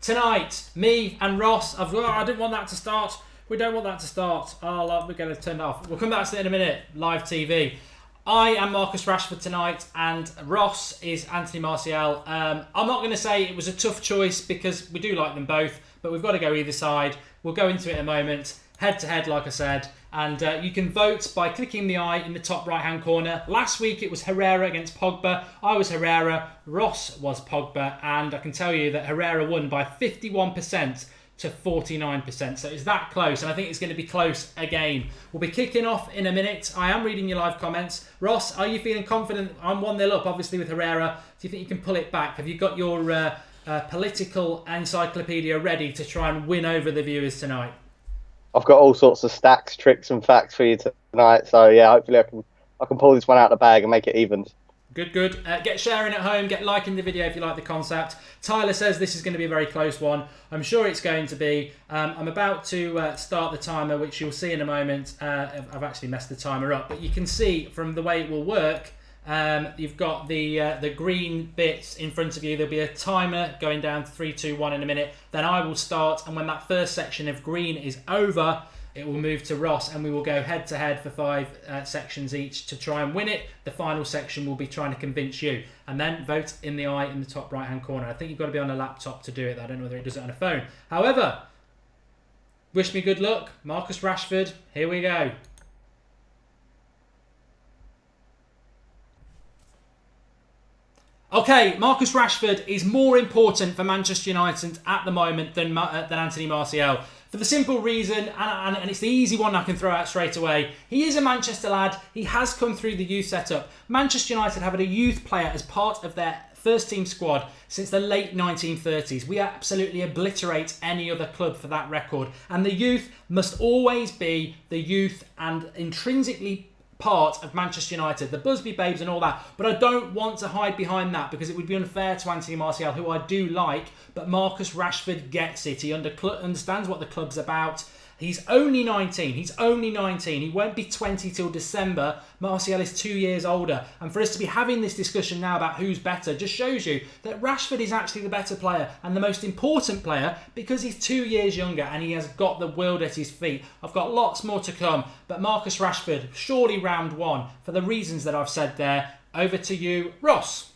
Tonight, me and Ross, I didn't want that to start. We don't want that to start. We're going to turn it off. We'll come back to it in a minute. Live TV. I am Marcus Rashford tonight, and Ross is Anthony Martial. I'm not going to say it was a tough choice because we do like them both, but we've got to go either side. We'll go into it in a moment. Head to head, like I said. And you can vote by clicking the eye in the top right-hand corner. Last week it was Herrera against Pogba. I was Herrera. Ross was Pogba. And I can tell you that Herrera won by 51% to 49%. So it's that close, and I think it's going to be close again. We'll be kicking off in a minute. I am reading your live comments. Ross, are you feeling confident? I'm 1-0 up, obviously, with Herrera. Do you think you can pull it back? Have you got your political encyclopedia ready to try and win over the viewers tonight? I've got all sorts of stacks, tricks and facts for you tonight. So, yeah, hopefully I can pull this one out of the bag and make it even. Good. Get sharing at home. Get liking the video if you like the concept. Tyler says this is going to be a very close one. I'm sure it's going to be. I'm about to start the timer, which you'll see in a moment. I've actually messed the timer up, but you can see from the way it will work. You've got the green bits in front of you. There'll be a timer going down to 3, 2, 1 in a minute. Then I will start, and when that first section of green is over, it will move to Ross, and we will go head to head for 5 sections each to try and win it. The final section will be trying to convince you. And then vote in the eye in the top right-hand corner. I think you've got to be on a laptop to do it. I don't know whether it does it on a phone. However, wish me good luck. Marcus Rashford, here we go. Okay, Marcus Rashford is more important for Manchester United at the moment than Anthony Martial. For the simple reason, and it's the easy one I can throw out straight away, he is a Manchester lad. He has come through the youth setup. Manchester United have had a youth player as part of their first team squad since the late 1930s. We absolutely obliterate any other club for that record. And the youth must always be the youth and intrinsically part of Manchester United, the Busby Babes and all that. But I don't want to hide behind that because it would be unfair to Anthony Martial, who I do like, but Marcus Rashford gets it. He understands what the club's about. He's only 19. He won't be 20 till December. Martial is 2 years older. And for us to be having this discussion now about who's better just shows you that Rashford is actually the better player and the most important player because he's 2 years younger and he has got the world at his feet. I've got lots more to come. But Marcus Rashford, surely round one for the reasons that I've said there. Over to you, Ross.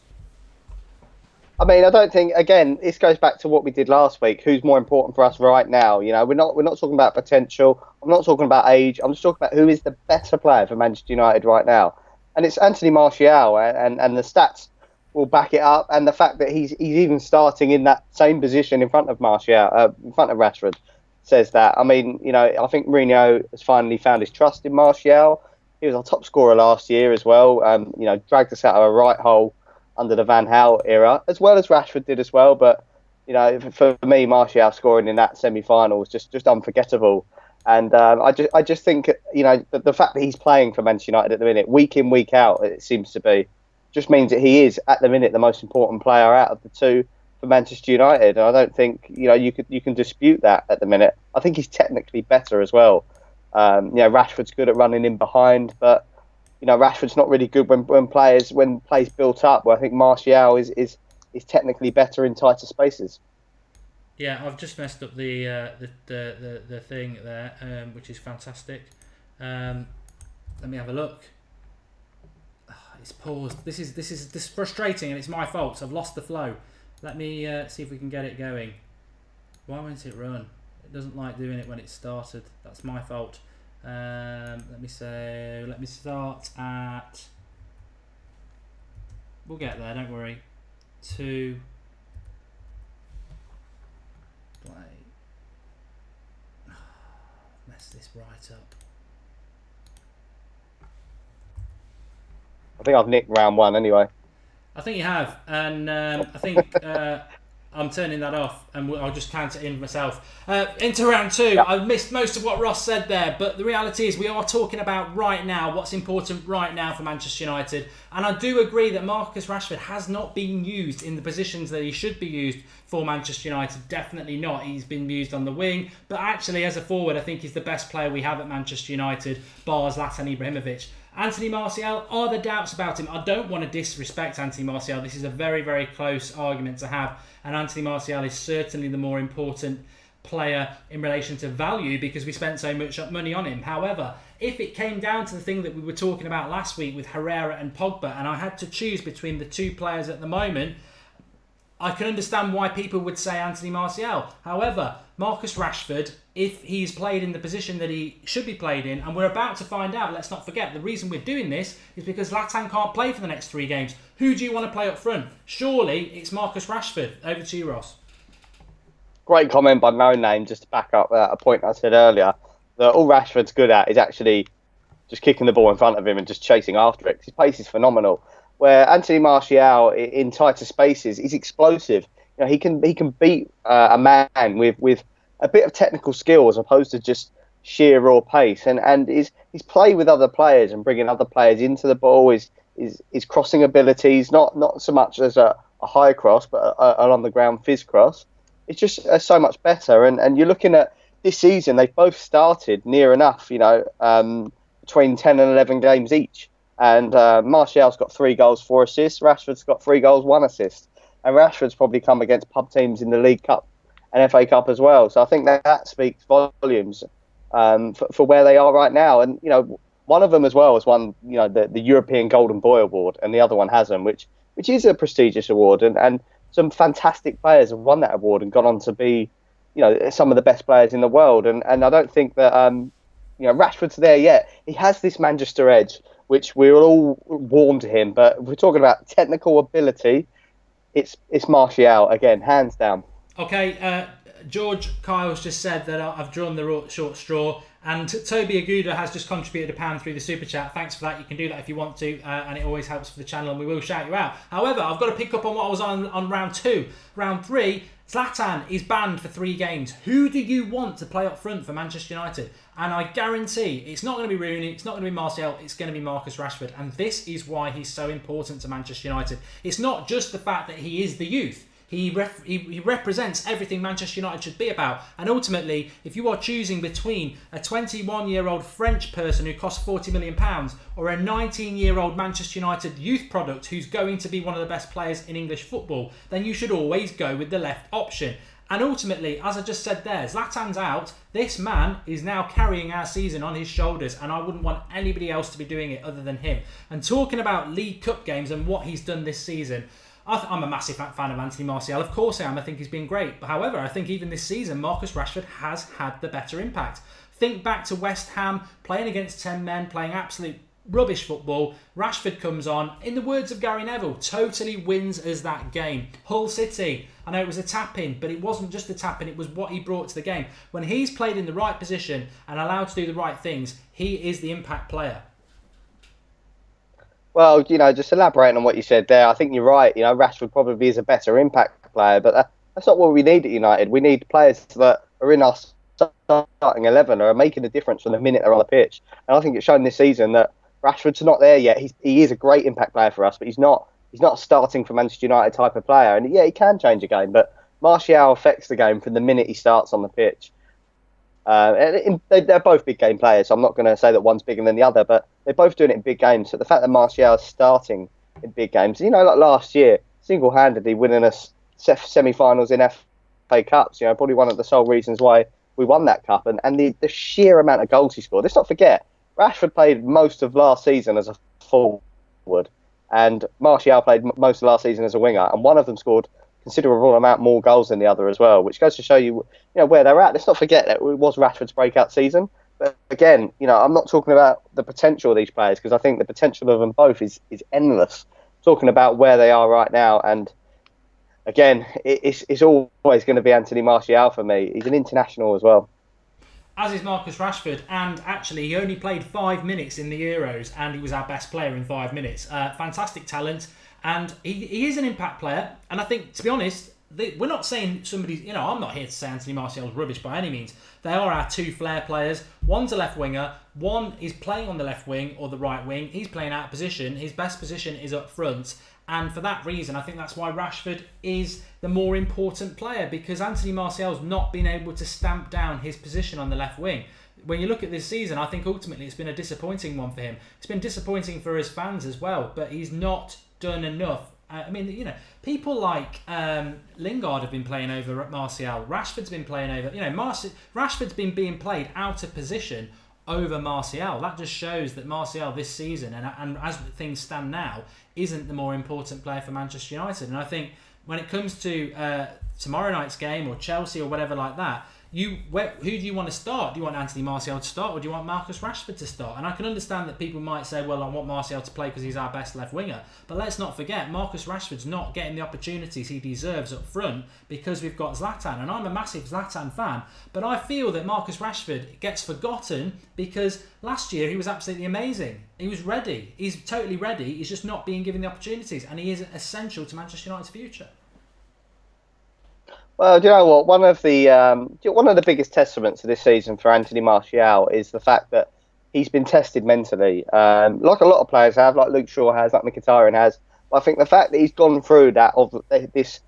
I mean, I don't think, again, this goes back to what we did last week. Who's more important for us right now? You know, we're not talking about potential. I'm not talking about age. I'm just talking about who is the better player for Manchester United right now. And it's Anthony Martial, and the stats will back it up. And the fact that he's even starting in that same position in front of Rashford says that. I mean, you know, I think Mourinho has finally found his trust in Martial. He was our top scorer last year as well. You know, dragged us out of a right hole under the Van Gaal era, as well as Rashford did as well. But, you know, for me, Martial scoring in that semi-final was just unforgettable. And I just think, you know, the fact that he's playing for Manchester United at the minute, week in, week out, it seems to be, just means that he is, at the minute, the most important player out of the two for Manchester United. And I don't think, you know, you can dispute that at the minute. I think he's technically better as well. You know, Rashford's good at running in behind, but you know, Rashford's not really good when plays built up. Where I think Martial is technically better in tighter spaces. Yeah, I've just messed up the thing there, which is fantastic. Let me have a look. Oh, it's paused. This is frustrating, and it's my fault. So I've lost the flow. Let me see if we can get it going. Why won't it run? It doesn't like doing it when it started. That's my fault. Let me start at, we'll get there, don't worry. 2 play. Mess this right up. I think I've nicked round one anyway. I think you have, and I think I'm turning that off, and I'll just count it in myself. Into round two. Yeah. I've missed most of what Ross said there, but the reality is we are talking about right now, what's important right now for Manchester United. And I do agree that Marcus Rashford has not been used in the positions that he should be used for Manchester United. Definitely not. He's been used on the wing, but actually as a forward, I think he's the best player we have at Manchester United, bar Zlatan Ibrahimovic. Anthony Martial, are there doubts about him? I don't want to disrespect Anthony Martial. This is a very, very close argument to have. And Anthony Martial is certainly the more important player in relation to value because we spent so much money on him. However, if it came down to the thing that we were talking about last week with Herrera and Pogba, and I had to choose between the two players at the moment, I can understand why people would say Anthony Martial. However, Marcus Rashford, if he's played in the position that he should be played in, and we're about to find out, let's not forget, the reason we're doing this is because Zlatan can't play for the next 3 games. Who do you want to play up front? Surely it's Marcus Rashford. Over to you, Ross. Great comment by No Name, just to back up a point I said earlier, that all Rashford's good at is actually just kicking the ball in front of him and just chasing after it. His pace is phenomenal. Where Anthony Martial, in tighter spaces, is explosive. You know, he can beat a man with a bit of technical skill as opposed to just sheer raw pace. And his play with other players and bringing other players into the ball, his crossing abilities, not so much as a high cross, but an on the ground fizz cross. It's just so much better. And you're looking at this season, they've both started near enough, between 10 and 11 games each. And Martial's got 3 goals, 4 assists. Rashford's got 3 goals, 1 assist. And Rashford's probably come against pub teams in the League Cup and FA Cup as well. So I think that speaks volumes for where they are right now. And, one of them as well has won, the European Golden Boy Award, and the other one hasn't, which is a prestigious award. And some fantastic players have won that award and gone on to be, some of the best players in the world. And I don't think that, Rashford's there yet. He has this Manchester edge, which we're all warm to him. But if we're talking about technical ability, it's Martial, again, hands down. Okay, George Kyle's just said that I've drawn the short straw. And Toby Aguda has just contributed £1 through the super chat. Thanks for that. You can do that if you want to, and it always helps for the channel, and we will shout you out. However, I've got to pick up on what I was on round 2. Round 3, Zlatan is banned for 3 games. Who do you want to play up front for Manchester United? And I guarantee it's not going to be Rooney, it's not going to be Martial, it's going to be Marcus Rashford. And this is why he's so important to Manchester United. It's not just the fact that he is the youth. He represents everything Manchester United should be about. And ultimately, if you are choosing between a 21-year-old French person who costs £40 million or a 19-year-old Manchester United youth product who's going to be one of the best players in English football, then you should always go with the left option. And ultimately, as I just said there, Zlatan's out. This man is now carrying our season on his shoulders, and I wouldn't want anybody else to be doing it other than him. And talking about League Cup games and what he's done this season, I'm a massive fan of Anthony Martial. Of course I am. I think he's been great. But however, I think even this season, Marcus Rashford has had the better impact. Think back to West Ham, playing against 10 men, playing absolute rubbish football. Rashford comes on, in the words of Gary Neville, totally wins us that game. Hull City, I know it was a tap-in, but it wasn't just a tap-in, it was what he brought to the game. When he's played in the right position and allowed to do the right things, he is the impact player. Well, just elaborating on what you said there, I think you're right. Rashford probably is a better impact player, but that's not what we need at United. We need players that are in our starting 11 or are making a difference from the minute they're on the pitch. And I think it's shown this season that Rashford's not there yet. He is a great impact player for us, but he's not starting for Manchester United type of player. And yeah, he can change a game, but Martial affects the game from the minute he starts on the pitch. They're both big game players, so I'm not going to say that one's bigger than the other, but they're both doing it in big games. So the fact that Martial is starting in big games, like last year, single-handedly winning us semi-finals in FA Cups, probably one of the sole reasons why we won that cup, and the sheer amount of goals he scored. Let's not forget, Rashford played most of last season as a forward, and Martial played most of last season as a winger, and one of them scored considerable amount more goals than the other as well, which goes to show you, where they're at. Let's not forget that it was Rashford's breakout season. But again, I'm not talking about the potential of these players, because I think the potential of them both is endless. Talking about where they are right now, and again, it's always going to be Anthony Martial for me. He's an international as well. As is Marcus Rashford, and actually he only played 5 minutes in the Euros, and he was our best player in 5 minutes. Fantastic talent. And he is an impact player. And I think, to be honest, we're not saying somebody's... I'm not here to say Anthony Martial's rubbish by any means. They are our 2 flair players. One's a left winger. One is playing on the left wing or the right wing. He's playing out of position. His best position is up front. And for that reason, I think that's why Rashford is the more important player, because Anthony Martial's not been able to stamp down his position on the left wing. when you look at this season, I think ultimately it's been a disappointing one for him. It's been disappointing for his fans as well, but he's not done enough. I mean, people like Lingard have been playing over Martial. Rashford's been playing over. Rashford's been being played out of position over Martial. That just shows that Martial this season, and as things stand now, isn't the more important player for Manchester United. And I think when it comes to tomorrow night's game or Chelsea or whatever like that, who do you want to start? Do you want Anthony Martial to start, or do you want Marcus Rashford to start? And I can understand that people might say, well, I want Martial to play because he's our best left winger. But let's not forget, Marcus Rashford's not getting the opportunities he deserves up front because we've got Zlatan. And I'm a massive Zlatan fan, but I feel that Marcus Rashford gets forgotten because last year he was absolutely amazing. He was ready. He's totally ready. He's just not being given the opportunities, and he is essential to Manchester United's future. Well, do you know what? One of the biggest testaments of this season for Anthony Martial is the fact that he's been tested mentally, like a lot of players have, like Luke Shaw has, like Mkhitaryan has. But I think the fact that he's gone through this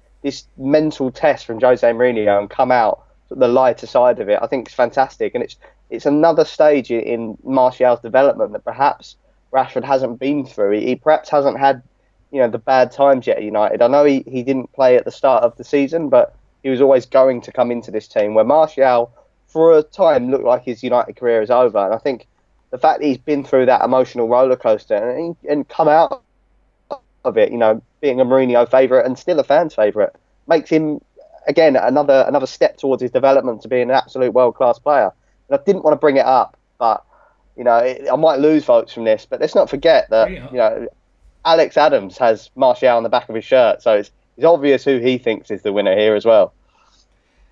mental test from Jose Mourinho and come out the lighter side of it, I think it's fantastic, and it's another stage in Martial's development that perhaps Rashford hasn't been through. He perhaps hasn't had the bad times yet at United. I know he didn't play at the start of the season, but he was always going to come into this team, where Martial, for a time, looked like his United career is over. And I think the fact that he's been through that emotional roller coaster and come out of it, being a Mourinho favourite and still a fan's favourite, makes him, again, another step towards his development to being an absolute world-class player. And I didn't want to bring it up, but, I might lose votes from this, but let's not forget that, Alex Adams has Martial on the back of his shirt, so it's obvious who he thinks is the winner here as well.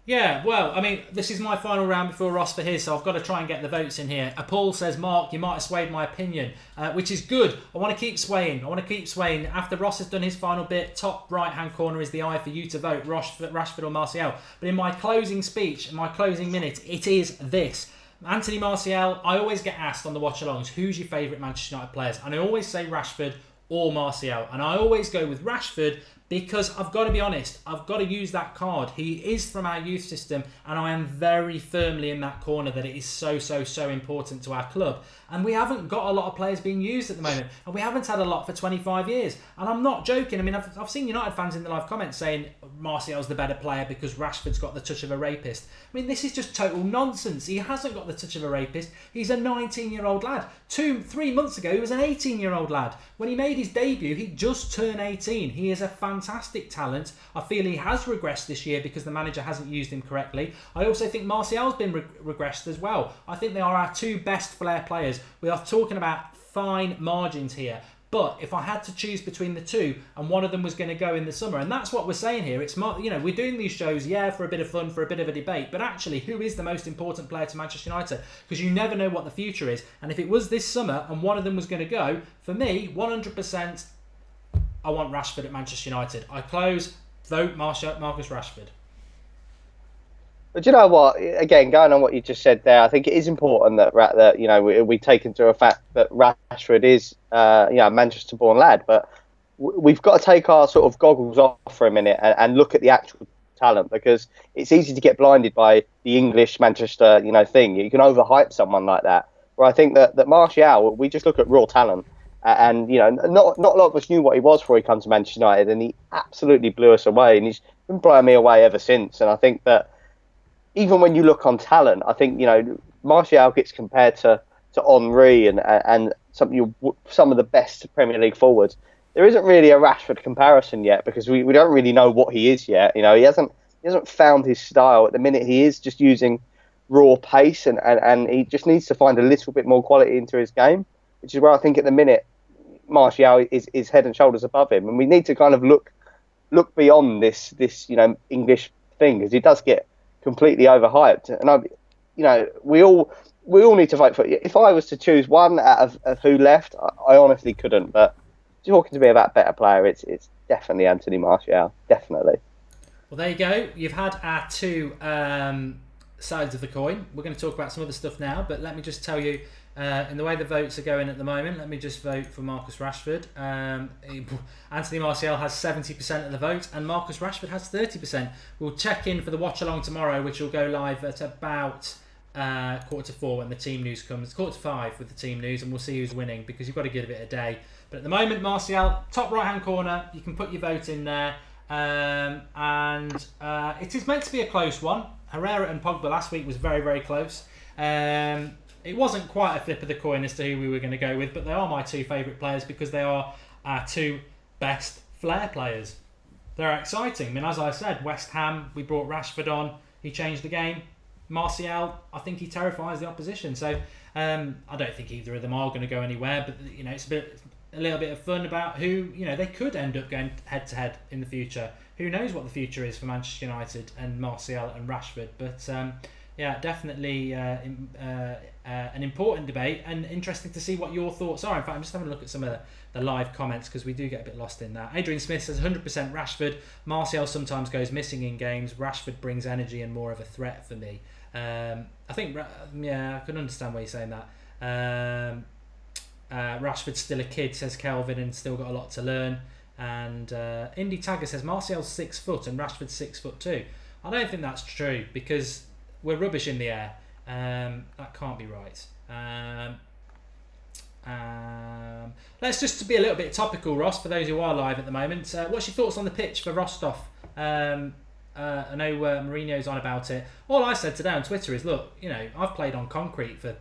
Yeah, well, I mean, this is my final round before Ross for his, so I've got to try and get the votes in here. Paul says, Mark, you might have swayed my opinion, which is good. I want to keep swaying. After Ross has done his final bit, top right-hand corner is the eye for you to vote, Rashford or Martial. But in my closing speech, in my closing minute, it is this. Anthony Martial, I always get asked on the watch-alongs, who's your favourite Manchester United players? And I always say Rashford or Martial. And I always go with Rashford because I've got to be honest, I've got to use that card. He is from our youth system, and I am very firmly in that corner that it is so important to our club. And we haven't got a lot of players being used at the moment, and we haven't had a lot for 25 years. And I'm not joking. I mean, I've seen United fans in the live comments saying Martial's the better player because Rashford's got the touch of a rapist. I mean, this is just total nonsense. He hasn't got the touch of a rapist. He's a 19-year-old lad. 3 months ago, he was an 18-year-old lad. When he made his debut, he just turned 18. He is a fantastic talent. I feel he has regressed this year because the manager hasn't used him correctly. I also think Martial's been regressed as well. I think they are our two best flair players. We are talking about fine margins here. But if I had to choose between the two, and one of them was going to go in the summer, and that's what we're saying here. It's we're doing these shows, for a bit of fun, for a bit of a debate. But actually, who is the most important player to Manchester United? Because you never know what the future is. And if it was this summer and one of them was going to go, for me, 100%, I want Rashford at Manchester United. I close. Vote Marcus Rashford. But you know what? Again, going on what you just said there, I think it is important that we take into a fact that Rashford is a Manchester-born lad. But we've got to take our sort of goggles off for a minute and look at the actual talent, because it's easy to get blinded by the English Manchester thing. You can overhype someone like that. Where I think that Martial, we just look at raw talent, and not a lot of us knew what he was before he came to Manchester United, and he absolutely blew us away, and he's been blowing me away ever since. And I think that even when you look on talent, I think Martial gets compared to Henry and some of the best Premier League forwards. There isn't really a Rashford comparison yet, because we don't really know what he is yet. He hasn't found his style at the minute. He is just using raw pace, and he just needs to find a little bit more quality into his game, which is where I think at the minute Martial is head and shoulders above him, and we need to kind of look beyond this English thing, because he does get completely overhyped. And we all need to vote for it. If I was to choose one out of who left, I honestly couldn't. But talking to me about better player, it's definitely Anthony Martial, definitely. Well, there you go. You've had our two sides of the coin. We're going to talk about some other stuff now, but let me just tell you, in the way the votes are going at the moment, let me just vote for Marcus Rashford. Anthony Martial has 70% of the vote, and Marcus Rashford has 30%. We'll check in for the watch along tomorrow, which will go live at about quarter to 4 when the team news comes. Quarter to 5 with the team news, and we'll see who's winning because you've got to give it a day. But at the moment, Martial, top right-hand corner, you can put your vote in there. It is meant to be a close one. Herrera and Pogba last week was very, very close. It wasn't quite a flip of the coin as to who we were going to go with, but they are my 2 favourite players because they are our 2 best flair players. They're exciting. I mean, as I said, West Ham, we brought Rashford on. He changed the game. Martial, I think he terrifies the opposition. So I don't think either of them are going to go anywhere. But it's a little bit of fun about who they could end up going head to head in the future. Who knows what the future is for Manchester United and Martial and Rashford? But definitely an important debate and interesting to see what your thoughts are. In fact, I'm just having a look at some of the live comments because we do get a bit lost in that. Adrian Smith says 100% Rashford. Martial sometimes goes missing in games. Rashford brings energy and more of a threat for me. I think, I can understand why you're saying that. Rashford's still a kid, says Kelvin, and still got a lot to learn. And Indy Tagger says Martial's 6 foot and Rashford's 6'2". I don't think that's true because we're rubbish in the air. That can't be right. Let's just be a little bit topical, Ross, for those who are live at the moment. What's your thoughts on the pitch for Rostov? I know Mourinho's on about it. All I said today on Twitter is, look, I've played on concrete for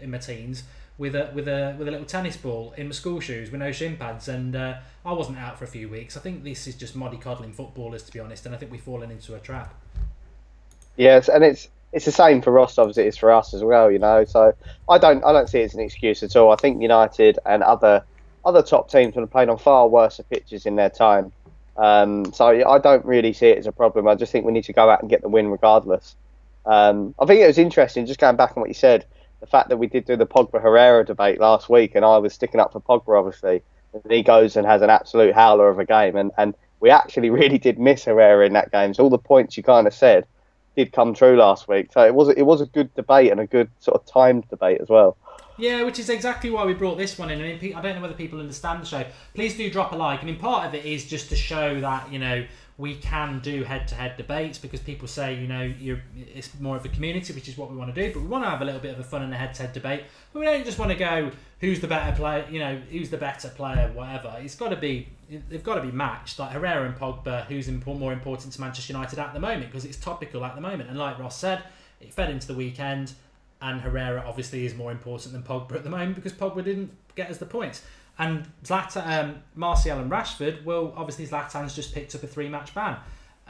in my teens with a little tennis ball in my school shoes with no shin pads, and I wasn't out for a few weeks. I think this is just mollycoddling footballers, to be honest, and I think we've fallen into a trap. Yes, and it's the same for Rostov as it is for us as well, So I don't see it as an excuse at all. I think United and other top teams would have played on far worse pitches in their time. So I don't really see it as a problem. I just think we need to go out and get the win regardless. I think it was interesting, just going back on what you said, the fact that we did do the Pogba-Herrera debate last week, and I was sticking up for Pogba, obviously, and he goes and has an absolute howler of a game, and we actually really did miss Herrera in that game. So all the points you kind of said did come true last week. So it was a good debate and a good sort of timed debate as well. Yeah, which is exactly why we brought this one in. I mean, I don't know whether people understand the show. Please do drop a like. I mean, part of it is just to show that, we can do head-to-head debates because people say, it's more of a community, which is what we want to do. But we want to have a little bit of a fun and a head-to-head debate. But we don't just want to go, who's the better player, who's the better player, whatever. They've got to be matched. Like Herrera and Pogba, who's more important to Manchester United at the moment because it's topical at the moment. And like Ross said, it fed into the weekend. And Herrera obviously is more important than Pogba at the moment because Pogba didn't get us the points. And Martial and Rashford, well, obviously Zlatan's just picked up a 3-match ban.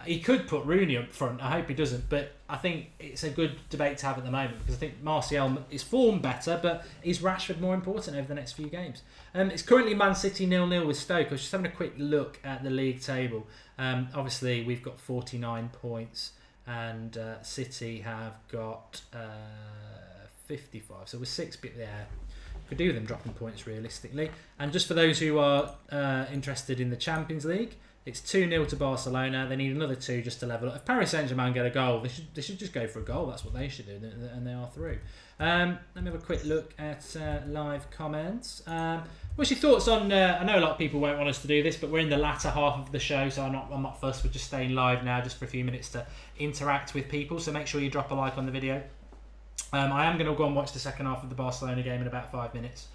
He could put Rooney up front. I hope he doesn't. But I think it's a good debate to have at the moment because I think Martial is formed better, but is Rashford more important over the next few games? It's currently Man City 0-0 with Stoke. I was just having a quick look at the league table. Obviously, we've got 49 points and City have got 55. So we're 6 bit there. Could do them dropping points realistically. And just for those who are interested in the Champions League, it's 2-0 to Barcelona. They need another 2 just to level up. If Paris Saint-Germain get a goal, they should just go for a goal. That's what they should do, and they are through. Let me have a quick look at live comments. What's your thoughts on? I know a lot of people won't want us to do this, but we're in the latter half of the show, so I'm not fussed. We're just staying live now, just for a few minutes to interact with people. So make sure you drop a like on the video. I am going to go and watch the second half of the Barcelona game in about 5 minutes.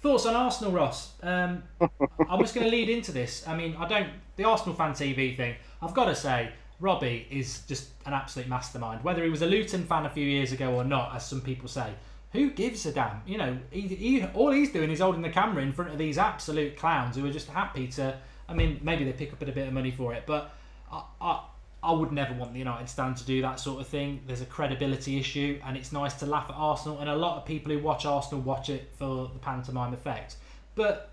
Thoughts on Arsenal, Ross? I'm just going to lead into this. I mean, the Arsenal Fan TV thing, I've got to say, Robbie is just an absolute mastermind. Whether he was a Luton fan a few years ago or not, as some people say, who gives a damn? All he's doing is holding the camera in front of these absolute clowns who are just happy to... I mean, maybe they pick up a bit of money for it, but I would never want the United stand to do that sort of thing. There's a credibility issue, and it's nice to laugh at Arsenal, and a lot of people who watch Arsenal watch it for the pantomime effect. But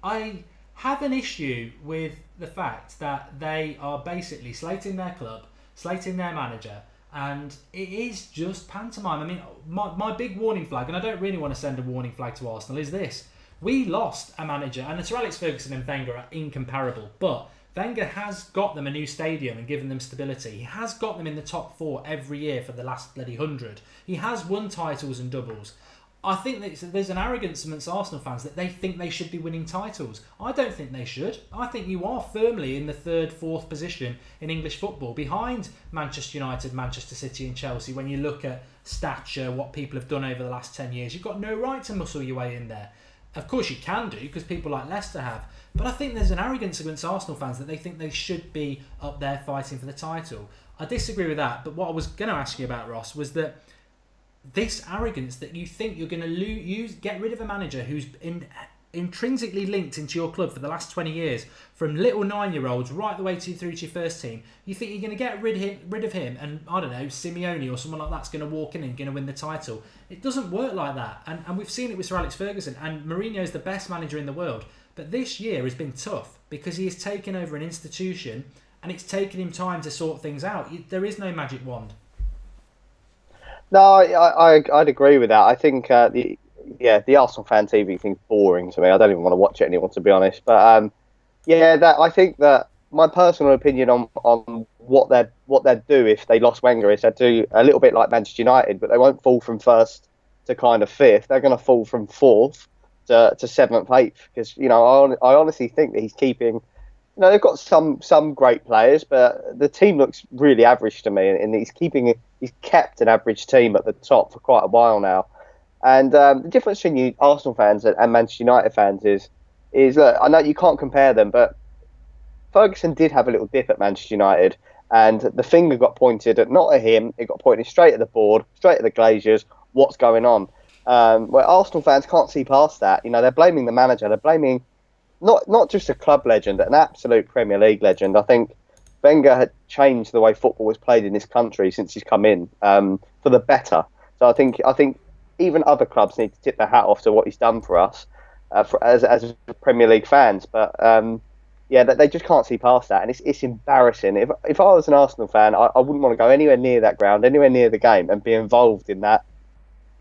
I have an issue with the fact that they are basically slating their club, slating their manager, and it is just pantomime. I mean, my big warning flag, and I don't really want to send a warning flag to Arsenal, is this. We lost a manager, and Sir Alex Ferguson and Wenger are incomparable, but Wenger has got them a new stadium and given them stability. He has got them in the top 4 every year for the last bloody 100. He has won titles and doubles. I think that there's an arrogance amongst Arsenal fans that they think they should be winning titles. I don't think they should. I think you are firmly in the third, fourth position in English football behind Manchester United, Manchester City and Chelsea. When you look at stature, what people have done over the last 10 years, you've got no right to muscle your way in there. Of course you can do, because people like Leicester have. But I think there's an arrogance against Arsenal fans that they think they should be up there fighting for the title. I disagree with that. But what I was going to ask you about, Ross, was that this arrogance that you think you're going to get rid of a manager who's intrinsically linked into your club for the last 20 years, from little 9-year-olds right the way through to your first team. You think you're going to get rid of him, and I don't know, Simeone or someone like that's going to walk in and going to win the title. It doesn't work like that, and we've seen it with Sir Alex Ferguson, and Mourinho's the best manager in the world. But this year has been tough because he has taken over an institution, and it's taken him time to sort things out. There is no magic wand. No, I'd agree with that. I think the Arsenal fan TV thing's boring to me. I don't even want to watch it anymore, to be honest. But I think that my personal opinion on what they'd do if they lost Wenger is they'd do a little bit like Manchester United, but they won't fall from first to kind of fifth. They're going to fall from fourth to seventh, eighth, because I honestly think that he's keeping. They've got some great players, but the team looks really average to me, and he's kept an average team at the top for quite a while now. And the difference between you Arsenal fans and Manchester United fans is I know you can't compare them, but Ferguson did have a little dip at Manchester United, and the finger got pointed not at him, it got pointed straight at the board, straight at the Glazers. What's going on? Where Arsenal fans can't see past that. They're blaming the manager. They're blaming not just a club legend, an absolute Premier League legend. I think Wenger had changed the way football was played in this country since he's come in for the better. So I think even other clubs need to tip their hat off to what he's done for us as Premier League fans. But they just can't see past that, and it's embarrassing. If I was an Arsenal fan, I wouldn't want to go anywhere near that ground, anywhere near the game, and be involved in that.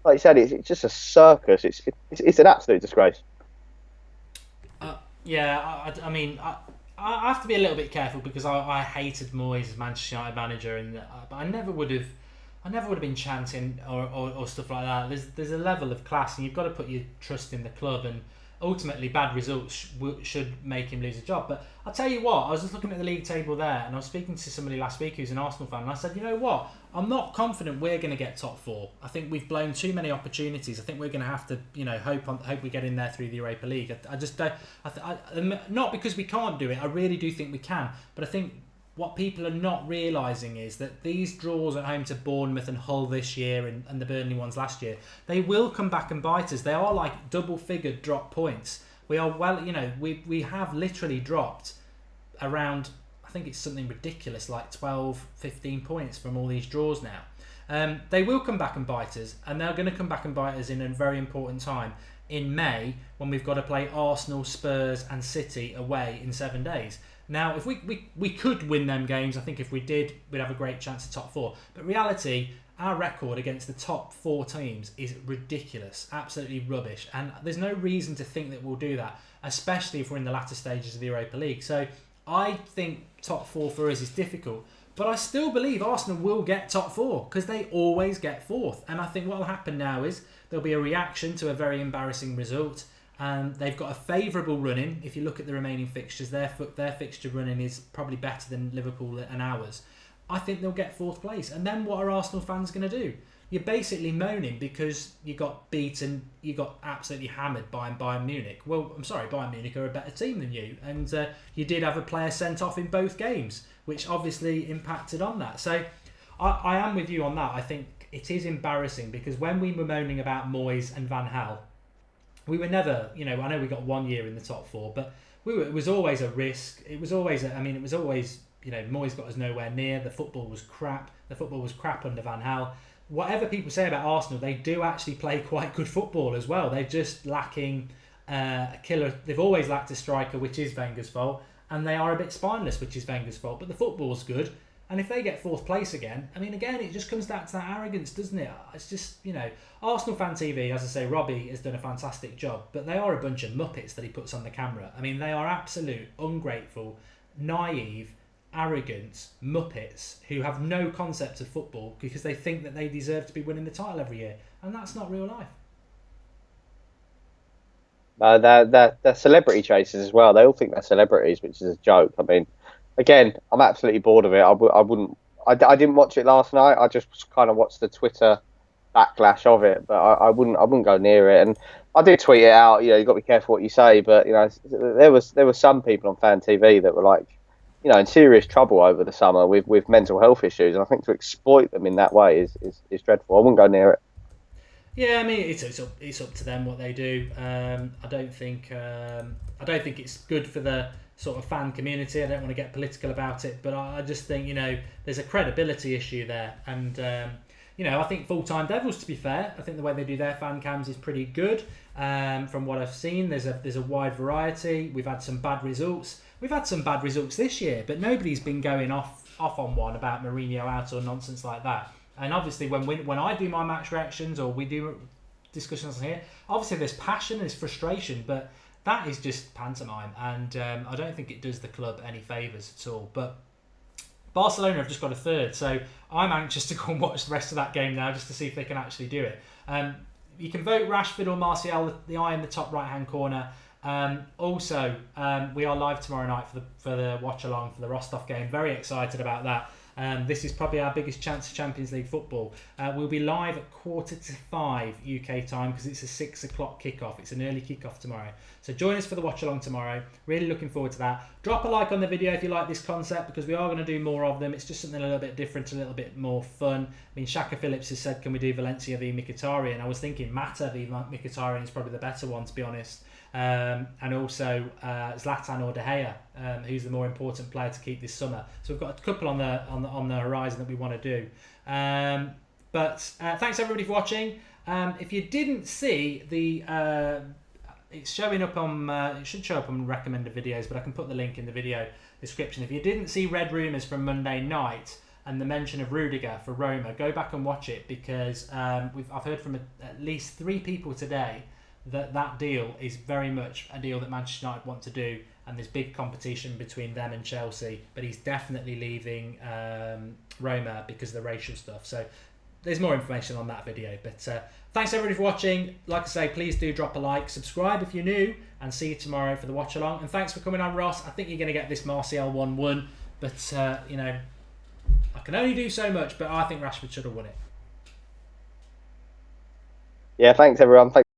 Like you said, it's just a circus. It's an absolute disgrace. I mean, I have to be a little bit careful because I hated Moyes as Manchester United manager, but I never would have been chanting or stuff like that. There's a level of class, and you've got to put your trust in the club, and ultimately bad results should make him lose a job. But I'll tell you what, I was just looking at the league table there, and I was speaking to somebody last week who's an Arsenal fan, and I said, you know what, I'm not confident we're going to get top four. I think we've blown too many opportunities. I think we're going to have to, hope we get in there through the Europa League. I just don't. Not because we can't do it. I really do think we can. But I think what people are not realising is that these draws at home to Bournemouth and Hull this year and the Burnley ones last year, they will come back and bite us. They are like double-figured drop points. We are we have literally dropped around, I think it's something ridiculous, like 12, 15 points from all these draws now. They will come back and bite us, and they're going to come back and bite us in a very important time in May, when we've got to play Arsenal, Spurs and City away in 7 days. Now, if we could win them games, I think if we did, we'd have a great chance at top four. But reality, our record against the top four teams is ridiculous, absolutely rubbish. And there's no reason to think that we'll do that, especially if we're in the latter stages of the Europa League. So I think top four for us is difficult. But I still believe Arsenal will get top four, because they always get fourth. And I think what will happen now is there'll be a reaction to a very embarrassing result. They've got a favourable run-in. If you look at the remaining fixtures, their fixture run-in is probably better than Liverpool and ours. I think they'll get fourth place. And then what are Arsenal fans going to do? You're basically moaning because you got beaten, you got absolutely hammered by Bayern Munich. Well, I'm sorry, Bayern Munich are a better team than you. And you did have a player sent off in both games, which obviously impacted on that. So I am with you on that. I think it is embarrassing because when we were moaning about Moyes and Van Gaal, we were never, I know we got 1 year in the top four, but it was always a risk. It was always, Moyes got us nowhere near. The football was crap. The football was crap under Van Gaal. Whatever people say about Arsenal, they do actually play quite good football as well. They're just lacking a killer. They've always lacked a striker, which is Wenger's fault, and they are a bit spineless, which is Wenger's fault. But the football's good. And if they get fourth place again, again, it just comes down to that arrogance, doesn't it? It's just, Arsenal Fan TV, as I say, Robbie has done a fantastic job, but they are a bunch of muppets that he puts on the camera. They are absolute, ungrateful, naive, arrogant muppets who have no concept of football because they think that they deserve to be winning the title every year. And that's not real life. They're celebrity chasers as well. They all think they're celebrities, which is a joke. I mean, again, I'm absolutely bored of it. I wouldn't. I didn't watch it last night. I just kind of watched the Twitter backlash of it, but I wouldn't go near it. And I did tweet it out. You got to be careful what you say. But there was some people on Fan TV that were like, in serious trouble over the summer with mental health issues. And I think to exploit them in that way is dreadful. I wouldn't go near it. Yeah, I mean it's up to them what they do. I don't think it's good for the sort of fan community. I don't want to get political about it, but I just think there's a credibility issue there, and I think Full Time Devils, to be fair, I think the way they do their fan cams is pretty good. From what I've seen, there's a wide variety. We've had some bad results. We've had some bad results this year, but nobody's been going off on one about Mourinho out or nonsense like that. And obviously, when I do my match reactions or we do discussions here, obviously there's passion, there's frustration, but that is just pantomime, and I don't think it does the club any favours at all. But Barcelona have just got a third, so I'm anxious to go and watch the rest of that game now just to see if they can actually do it. You can vote Rashford or Martial, the eye in the top right-hand corner. Also, we are live tomorrow night for the watch-along for the Rostov game. Very excited about that. This is probably our biggest chance of Champions League football. We'll be live at 4:45 UK time because it's a 6 o'clock kickoff. It's an early kickoff tomorrow. So join us for the watch along tomorrow. Really looking forward to that. Drop a like on the video if you like this concept, because we are going to do more of them. It's just something a little bit different, a little bit more fun. I mean, Shaka Phillips has said, can we do Valencia v Mkhitaryan? I was thinking Mata v Mkhitaryan is probably the better one, to be honest. And also Zlatan or De Gea, who's the more important player to keep this summer. So we've got a couple on the horizon that we want to do. But thanks everybody for watching. If you didn't see the, it's showing up on. It should show up on recommended videos, but I can put the link in the video description. If you didn't see Red Rumours from Monday night and the mention of Rudiger for Roma, go back and watch it, because I've heard from at least 3 people today that deal is very much a deal that Manchester United want to do, and there's big competition between them and Chelsea, but he's definitely leaving Roma because of the racial stuff. So there's more information on that video, but thanks everybody for watching. Like I say, please do drop a like, subscribe if you're new, and see you tomorrow for the watch along. And thanks for coming on, Ross. I think you're going to get this Martial 1-1, but I can only do so much, but I think Rashford should have won it. Yeah, thanks everyone. Thanks.